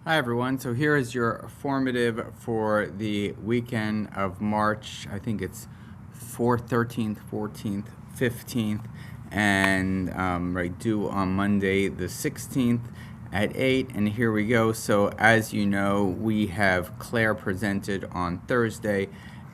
Hi everyone. So here is your formative for the weekend of March. I think it's 4th, 13th, 14th, 15th, and right due on Monday the 16th at 8. And here we go. So as you know, we have Claire presented on Thursday.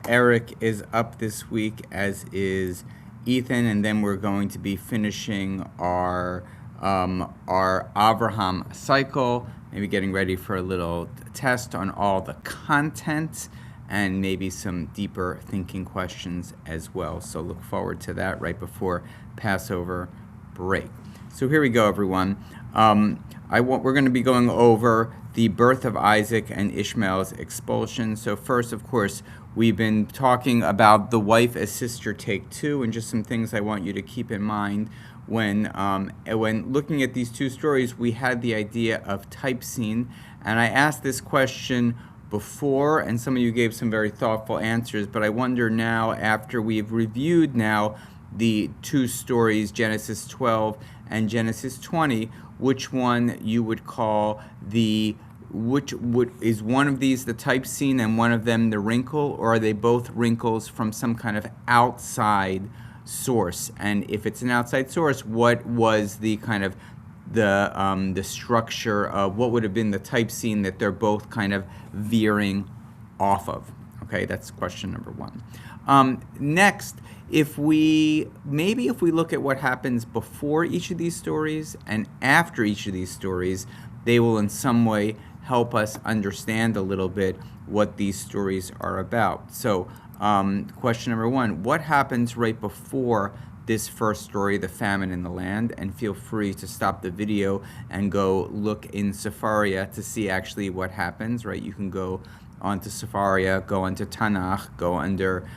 Eric is up this week, as is Ethan, and then we're going to be finishing our Avraham cycle, maybe getting ready for a little test on all the content and maybe some deeper thinking questions as well. So look forward to that right before Passover break. So here we go, everyone. We're going to be going over the birth of Isaac and Ishmael's expulsion. So first, of course, we've been talking about the wife as sister take two, and just some things I want you to keep in mind when looking at these two stories. We had the idea of type scene, and I asked this question before, and some of you gave some very thoughtful answers, but I wonder now, after we've reviewed now the two stories, Genesis 12 and Genesis 20, which one you would call is one of these the type scene and one of them the wrinkle, or are they both wrinkles from some kind of outside source? And if it's an outside source, what was the kind of the structure of what would have been the type scene that they're both kind of veering off of? Okay, that's question number one. Next, if we look at what happens before each of these stories and after each of these stories, they will in some way help us understand a little bit what these stories are about. So question number one, what happens right before this first story, the famine in the land? And feel free to stop the video and go look in Sefaria to see actually what happens, right? You can go onto Sefaria, go into Tanakh, go under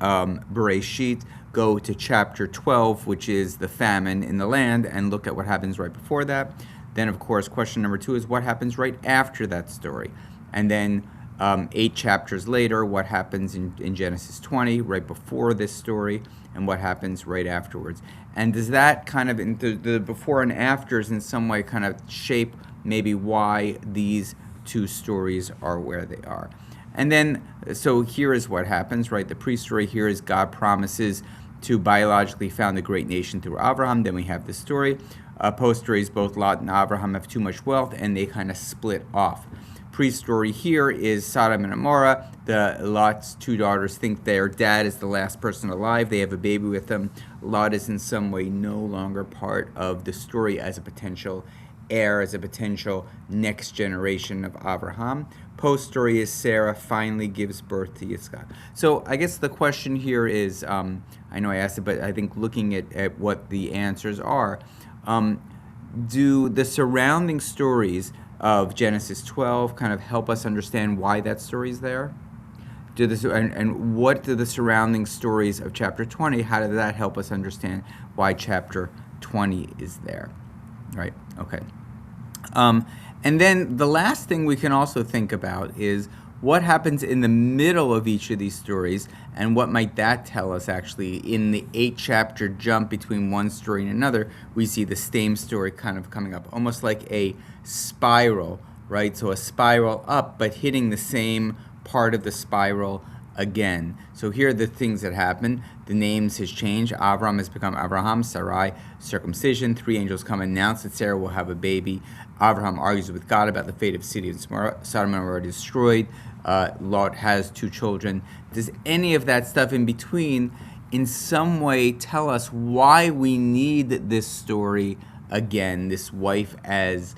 Bereshit, go to chapter 12, which is the famine in the land, and look at what happens right before that. Then, of course, question number two is what happens right after that story. And then 8 chapters later, what happens in Genesis 20, right before this story, and what happens right afterwards. And does that kind of, the before and afters in some way kind of shape maybe why these two stories are where they are? And then, so here is what happens, right? The pre-story here is God promises to biologically found a great nation through Abraham. Then we have this story. Post-story is both Lot and Abraham have too much wealth, and they kind of split off. Pre-story here is Sodom and Gomorrah. Lot's two daughters think their dad is the last person alive. They have a baby with them. Lot is in some way no longer part of the story as a potential heir, as a potential next generation of Abraham. Post-story is Sarah finally gives birth to Yitzkhak. So I guess the question here is, I know I asked it, but I think looking at what the answers are, do the surrounding stories of Genesis 12 kind of help us understand why that story is there? And what do the surrounding stories of chapter 20, how did that help us understand why chapter 20 is there? Right, okay. And then the last thing we can also think about is what happens in the middle of each of these stories, and what might that tell us actually in the 8-chapter jump between one story and another. We see the same story kind of coming up, almost like a spiral, right? So a spiral up, but hitting the same part of the spiral again. So here are the things that happen. The names has changed. Avram has become Abraham, Sarai, circumcision. 3 angels come and announce that Sarah will have a baby. Abraham argues with God about the fate of the city of Sodom and Gomorrah destroyed. Lot has 2 children. Does any of that stuff in between in some way tell us why we need this story again, this wife as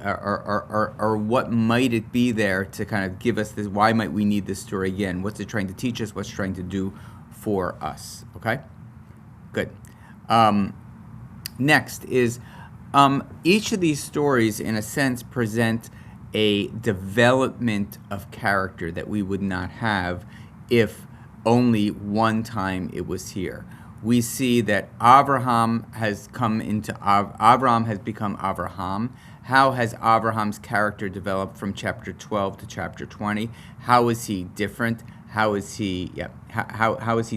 or what might it be there to kind of give us this? Why might we need this story again? What's it trying to teach us? What's it trying to do for us? Okay, good. Next is each of these stories, in a sense, present a development of character that we would not have if only one time it was here. We see that Abraham has become Abraham. How has Abraham's character developed from chapter 12 to chapter 20? How is he different? How is he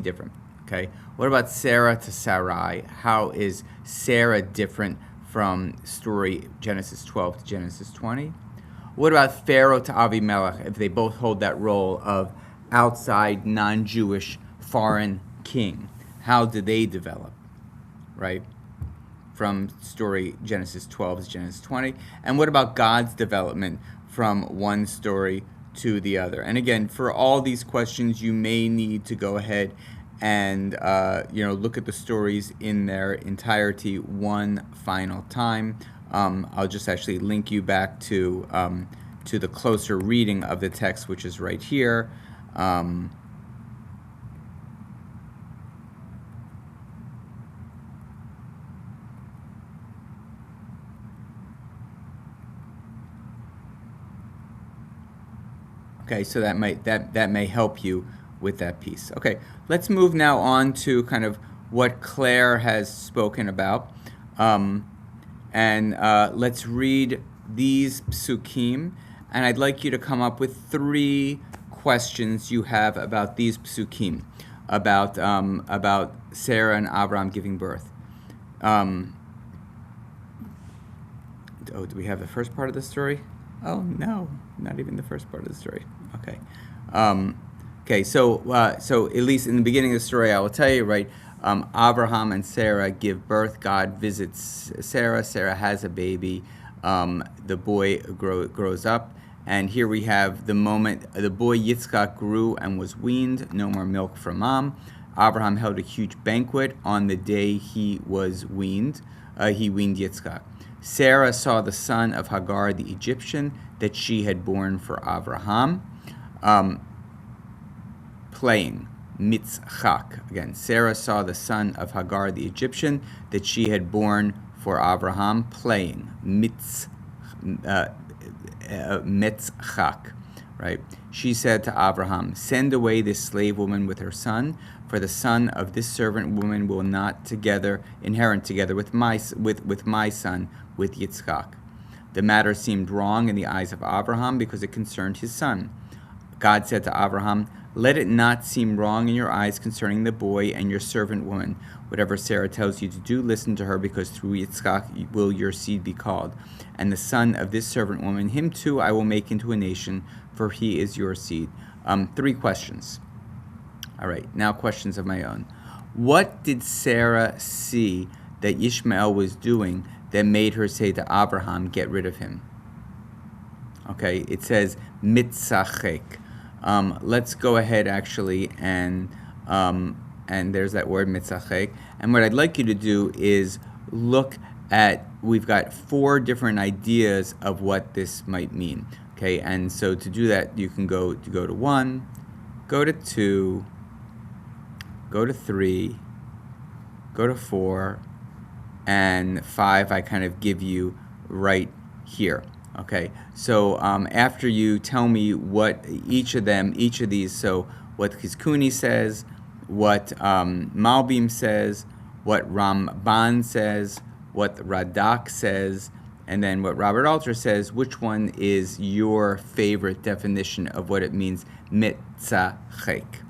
different? Okay. What about Sarah to Sarai? How is Sarah different from story Genesis 12 to Genesis 20? What about Pharaoh to Avimelech, if they both hold that role of outside, non-Jewish, foreign king? How do they develop, right? From story Genesis 12 to Genesis 20. And what about God's development from one story to the other? And again, for all these questions, you may need to go ahead and look at the stories in their entirety one final time. I'll just actually link you back to the closer reading of the text, which is right here. Okay, so that may help you with that piece. Okay, let's move now on to kind of what Claire has spoken about, and let's read these psukim. And I'd like you to come up with 3 questions you have about these psukim, about Sarah and Abraham giving birth. Do we have the first part of the story? Oh no, not even the first part of the story. Okay. So at least in the beginning of the story, I will tell you, right? Abraham and Sarah give birth. God visits Sarah. Sarah has a baby. The boy grows up. And here we have the moment the boy Yitzkhak grew and was weaned. No more milk from mom. Abraham held a huge banquet on the day he was weaned. He weaned Yitzkhak. Sarah saw the son of Hagar the Egyptian that she had borne for Abraham. Playing, Yitzkhak. Again, Sarah saw the son of Hagar the Egyptian that she had borne for Abraham. Playing, Yitzkhak. Right? She said to Abraham, "Send away this slave woman with her son, for the son of this servant woman will not inherit together with my son, with Yitzchak." The matter seemed wrong in the eyes of Abraham because it concerned his son. God said to Abraham, "Let it not seem wrong in your eyes concerning the boy and your servant woman. Whatever Sarah tells you to do, listen to her, because through Yitzchak will your seed be called. And the son of this servant woman, him too I will make into a nation, for he is your seed." 3 questions. All right, now questions of my own. What did Sarah see that Ishmael was doing that made her say to Abraham, "Get rid of him"? Okay, it says mitzachek. Let's go ahead actually and there's that word mitzachek. And what I'd like you to do is look at, we've got 4 different ideas of what this might mean. Okay, and so to do that, you can go to 1, go to 2, go to 3, go to 4, and 5 I kind of give you right here. Okay, so after you tell me what each of these, so what Chizkuni says, what Malbim says, what Ramban says, what Radak says, and then what Robert Alter says, which one is your favorite definition of what it means, mitzachek?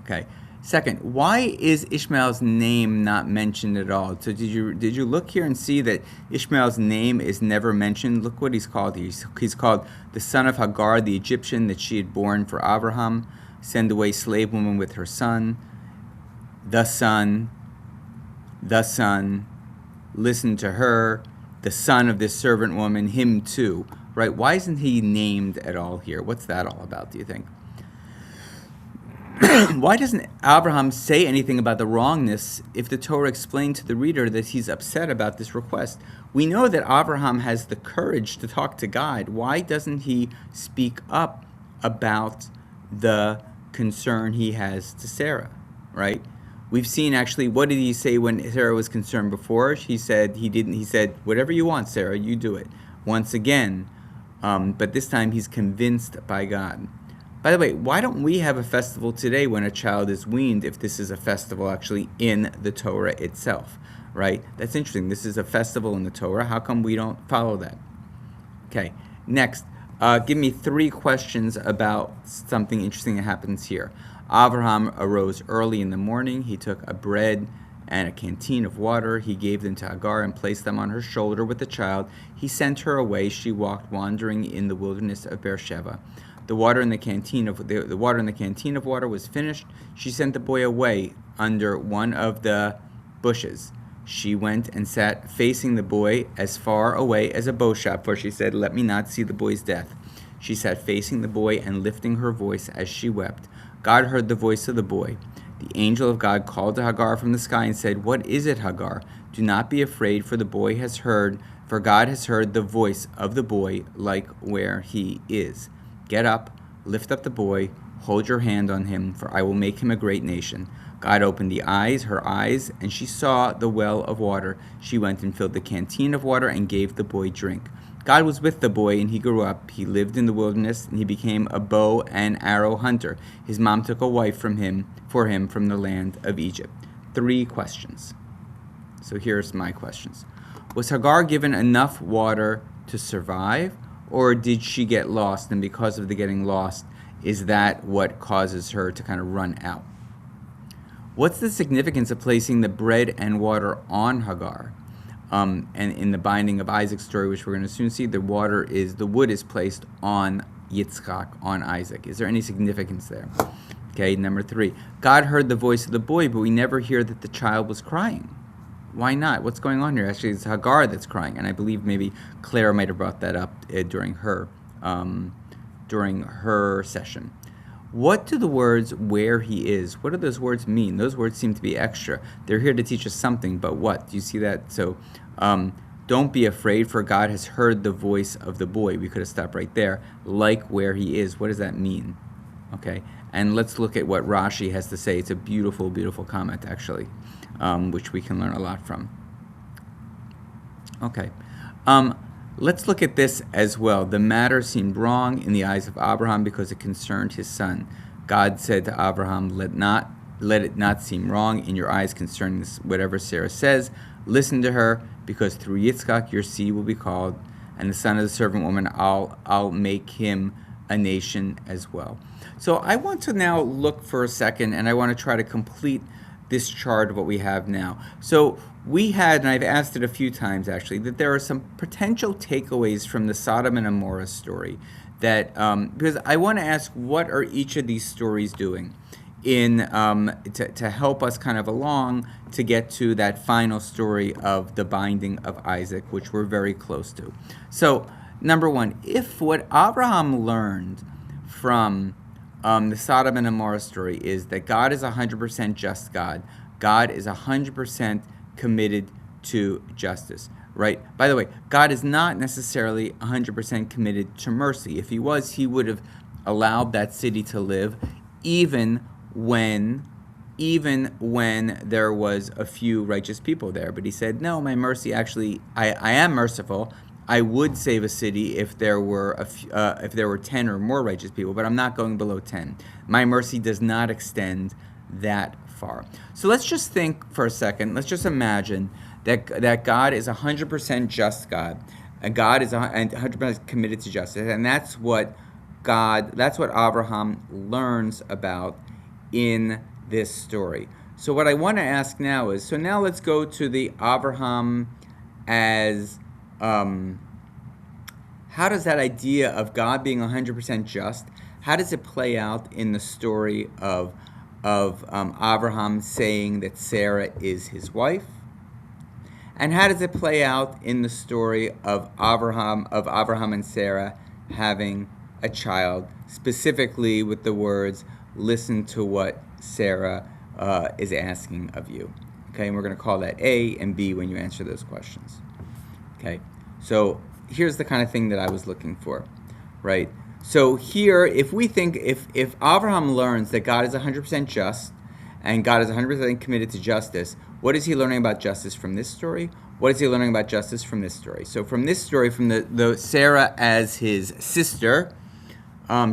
Okay. Second, why is Ishmael's name not mentioned at all? So did you look here and see that Ishmael's name is never mentioned? Look what he's called here. He's called the son of Hagar the Egyptian that she had borne for Abraham. Send away slave woman with her son. The son. Listen to her. The son of this servant woman, him too. Right? Why isn't he named at all here? What's that all about, do you think? Why doesn't Abraham say anything about the wrongness if the Torah explained to the reader that he's upset about this request? We know that Abraham has the courage to talk to God. Why doesn't he speak up about the concern he has to Sarah, right? We've seen actually, what did he say when Sarah was concerned before? He said, "Whatever you want, Sarah, you do it." Once again, but this time he's convinced by God. By the way, why don't we have a festival today when a child is weaned if this is a festival actually in the Torah itself, right? That's interesting. This is a festival in the Torah. How come we don't follow that? Okay, next, give me 3 questions about something interesting that happens here. Abraham arose early in the morning. He took a bread and a canteen of water. He gave them to Hagar and placed them on her shoulder with the child. He sent her away. She walked wandering in the wilderness of Beersheba. The water in the canteen of water was finished. She sent the boy away under one of the bushes. She went and sat facing the boy as far away as a bow shot, for she said, "Let me not see the boy's death." She sat facing the boy and lifting her voice as she wept. God heard the voice of the boy. The angel of God called to Hagar from the sky and said, "What is it, Hagar? Do not be afraid, for God has heard the voice of the boy, like where he is. Get up, lift up the boy, hold your hand on him, for I will make him a great nation." God opened her eyes, and she saw the well of water. She went and filled the canteen of water and gave the boy drink. God was with the boy, and he grew up. He lived in the wilderness, and he became a bow and arrow hunter. His mom took a wife for him from the land of Egypt. 3 questions. So here's my questions. Was Hagar given enough water to survive, or did she get lost, and because of the getting lost, is that what causes her to kind of run out? What's the significance of placing the bread and water on Hagar? And in the binding of Isaac's story, which we're going to soon see, the wood is placed on Yitzkhak, on Isaac. Is there any significance there? Okay, number 3. God heard the voice of the boy, but we never hear that the child was crying. Why not? What's going on here? Actually, it's Hagar that's crying, and I believe maybe Claire might have brought that up during her session. What do the words "where he is," what do those words mean? Those words seem to be extra. They're here to teach us something, but what? Do you see that? So, don't be afraid, for God has heard the voice of the boy. We could have stopped right there. Like where he is. What does that mean? Okay, and let's look at what Rashi has to say. It's a beautiful, beautiful comment, actually, which we can learn a lot from. Okay. Let's look at this as well. The matter seemed wrong in the eyes of Abraham because it concerned his son. God said to Abraham, let it not seem wrong in your eyes concerning this, whatever Sarah says. Listen to her, because through Yitzkhak your seed will be called, and the son of the servant woman, I'll make him a nation as well. So I want to now look for a second, and I want to try to complete this chart of what we have now. So we had, and I've asked it a few times actually, that there are some potential takeaways from the Sodom and Gomorrah story that, because I want to ask, what are each of these stories doing in to help us kind of along to get to that final story of the binding of Isaac, which we're very close to. So number 1, if what Abraham learned from the Sodom and Gomorrah story is that God is 100% just God. God is 100% committed to justice, right? By the way, God is not necessarily 100% committed to mercy. If he was, he would have allowed that city to live even when there was a few righteous people there. But he said, no, my mercy actually, I am merciful. I would save a city if there were 10 or more righteous people, but I'm not going below 10. My mercy does not extend that far. So let's just think for a second. Let's just imagine that God is 100% just God, and God is 100% committed to justice, and that's what Abraham learns about in this story. So what I want to ask now is, so now let's go to the Abraham as how does that idea of God being 100% just, how does it play out in the story of Abraham saying that Sarah is his wife? And how does it play out in the story of Abraham and Sarah having a child, specifically with the words, listen to what Sarah is asking of you? Okay, and we're going to call that A and B when you answer those questions. Okay, so here's the kind of thing that I was looking for, right? So here, if Abraham learns that God is 100% just and God is 100% committed to justice, what is he learning about justice from this story? What is he learning about justice from this story? So from this story, from the Sarah as his sister,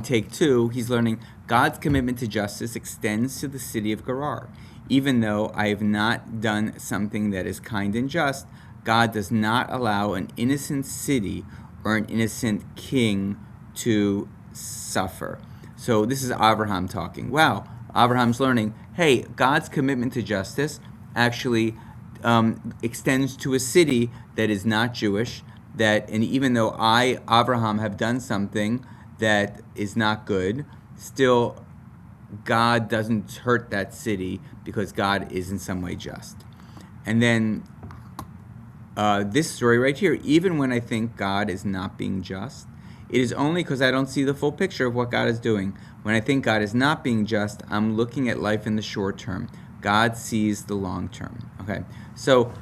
take 2, he's learning God's commitment to justice extends to the city of Gerar. Even though I have not done something that is kind and just, God does not allow an innocent city or an innocent king to suffer. So this is Abraham talking. Wow, Abraham's learning, hey, God's commitment to justice actually extends to a city that is not Jewish. And even though Abraham, have done something that is not good, still God doesn't hurt that city because God is in some way just. And then this story right here, even when I think God is not being just, it is only because I don't see the full picture of what God is doing. When I think God is not being just, I'm looking at life in the short term. God sees the long term. Okay, so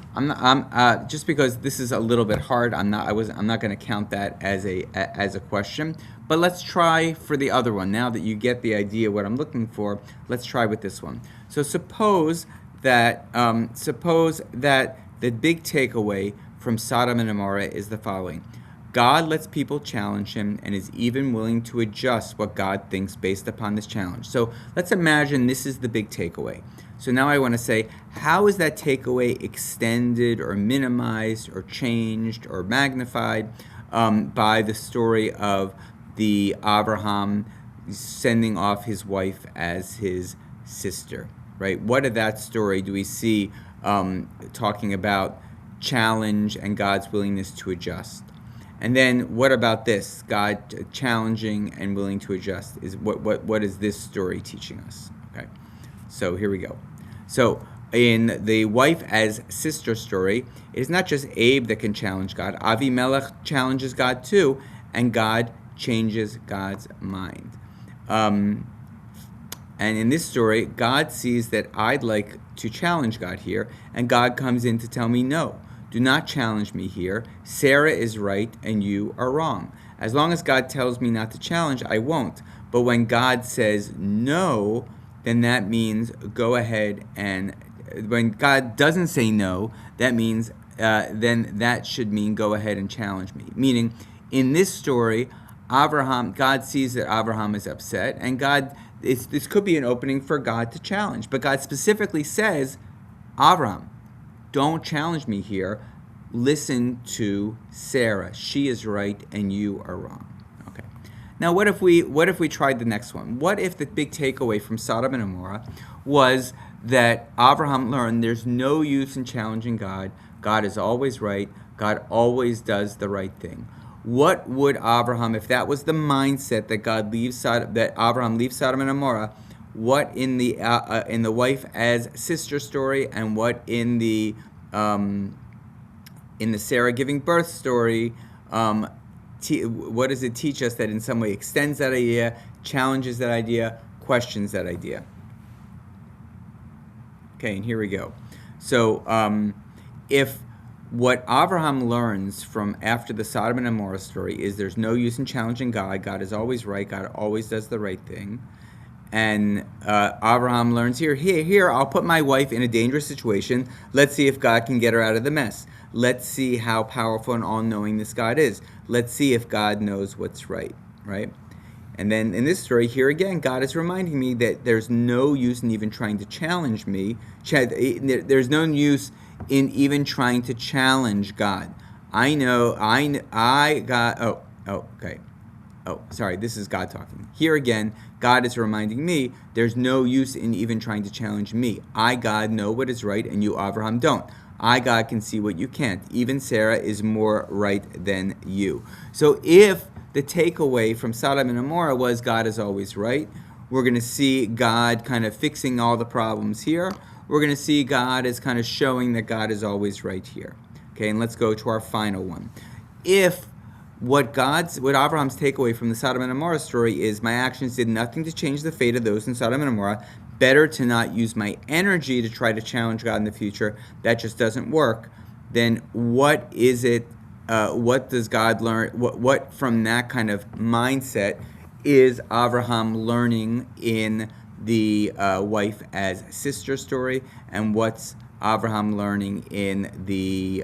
just because this is a little bit hard, I'm not going to count that as a question. But let's try for the other one. Now that you get the idea what I'm looking for, let's try with this one. So suppose that the big takeaway from Sodom and Gomorrah is the following. God lets people challenge him and is even willing to adjust what God thinks based upon this challenge. So let's imagine this is the big takeaway. So now I want to say, how is that takeaway extended or minimized or changed or magnified by the story of the Abraham sending off his wife as his sister, right? What of that story do we see talking about challenge and God's willingness to adjust? And then what about this? God challenging and willing to adjust. What is this story teaching us? Okay, so here we go. So in the wife as sister story, it is not just Abe that can challenge God. Avimelech challenges God too, and God changes God's mind. And in this story, God sees that I'd like to challenge God here, and God comes in to tell me no. Do not challenge me here. Sarah is right and you are wrong. As long as God tells me not to challenge, I won't. But when God says no, then that means go ahead. And when God doesn't say no, that means then that should mean go ahead and challenge me. Meaning, in this story, God sees that Abraham is upset, and this could be an opening for God to challenge. But God specifically says, Abraham, don't challenge me here. Listen to Sarah. She is right and you are wrong. Okay. Now what if we tried the next one? What if the big takeaway from Sodom and Gomorrah was that Abraham learned there's no use in challenging God. God is always right. God always does the right thing. What would Abraham, if that was the mindset that Abraham leaves Sodom and Gomorrah, what in the wife as sister story, and what in the Sarah giving birth story, what does it teach us that in some way extends that idea, challenges that idea, questions that idea? Okay, and here we go. So if what Abraham learns from after the Sodom and Gomorrah story is there's no use in challenging God, God is always right, God always does the right thing, and Abraham learns here, I'll put my wife in a dangerous situation. Let's see if God can get her out of the mess. Let's see how powerful and all-knowing this God is. Let's see if God knows what's right? And then in this story, here again, God is reminding me that there's no use in even trying to challenge me. There's no use in even trying to challenge God. Sorry, this is God talking. Here again, God is reminding me there's no use in even trying to challenge me. I, God, know what is right, and you, Abraham, don't. I, God, can see what you can't. Even Sarah is more right than you. So if the takeaway from Sodom and Gomorrah was God is always right, we're going to see God kind of fixing all the problems here. We're going to see God as kind of showing that God is always right here. Okay, and let's go to our final one. If what Abraham's takeaway from the Sodom and Gomorrah story is my actions did nothing to change the fate of those in Sodom and Gomorrah, better to not use my energy to try to challenge God in the future, that just doesn't work, then what is it, what does God learn, what from that kind of mindset is Abraham learning in the wife as sister story, and what's Abraham learning in the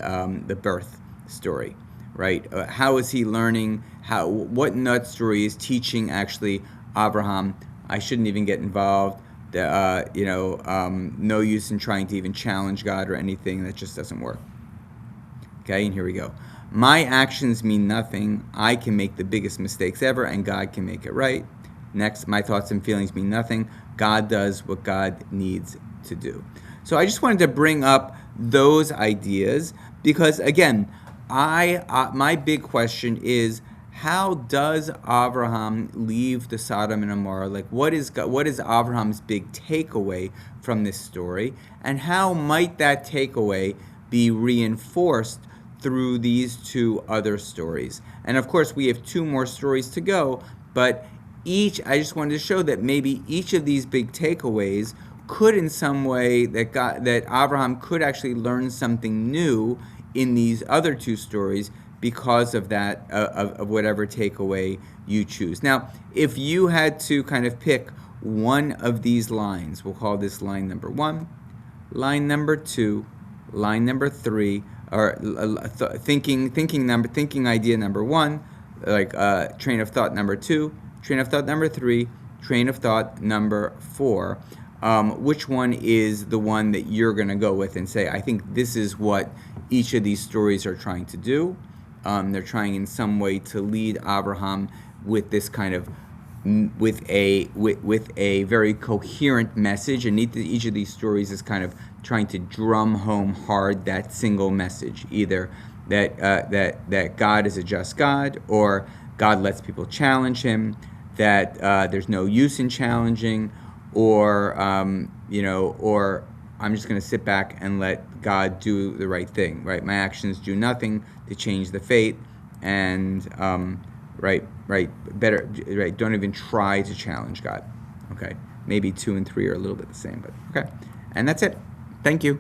birth story? Right? How is he learning? What in that story is teaching actually Abraham? I shouldn't even get involved. No use in trying to even challenge God or anything. That just doesn't work. Okay, and here we go. My actions mean nothing. I can make the biggest mistakes ever, and God can make it right. Next, my thoughts and feelings mean nothing. God does what God needs to do. So I just wanted to bring up those ideas because, again, my big question is, how does Abraham leave the Sodom and Gomorrah? Like, what is Abraham's big takeaway from this story, and how might that takeaway be reinforced through these two other stories? And of course, we have two more stories to go, but I just wanted to show that maybe each of these big takeaways could, in some way, that Abraham could actually learn something new in these other two stories because of that, of whatever takeaway you choose. Now, if you had to kind of pick one of these lines, we'll call this line number 1, line number 2, line number 3, or thinking idea number 1, like train of thought number 2, train of thought number 3, train of thought number 4. Which one is the one that you're going to go with and say, I think this is what each of these stories are trying to do? They're trying in some way to lead Abraham with this kind of with a very coherent message, and each of these stories is kind of trying to drum home hard that single message, either that God is a just God, or God lets people challenge him, that there's no use in challenging, or or I'm just going to sit back and let God do the right thing, right? My actions do nothing to change the fate, and don't even try to challenge God. Okay, maybe 2 and 3 are a little bit the same, but okay, and that's it. Thank you.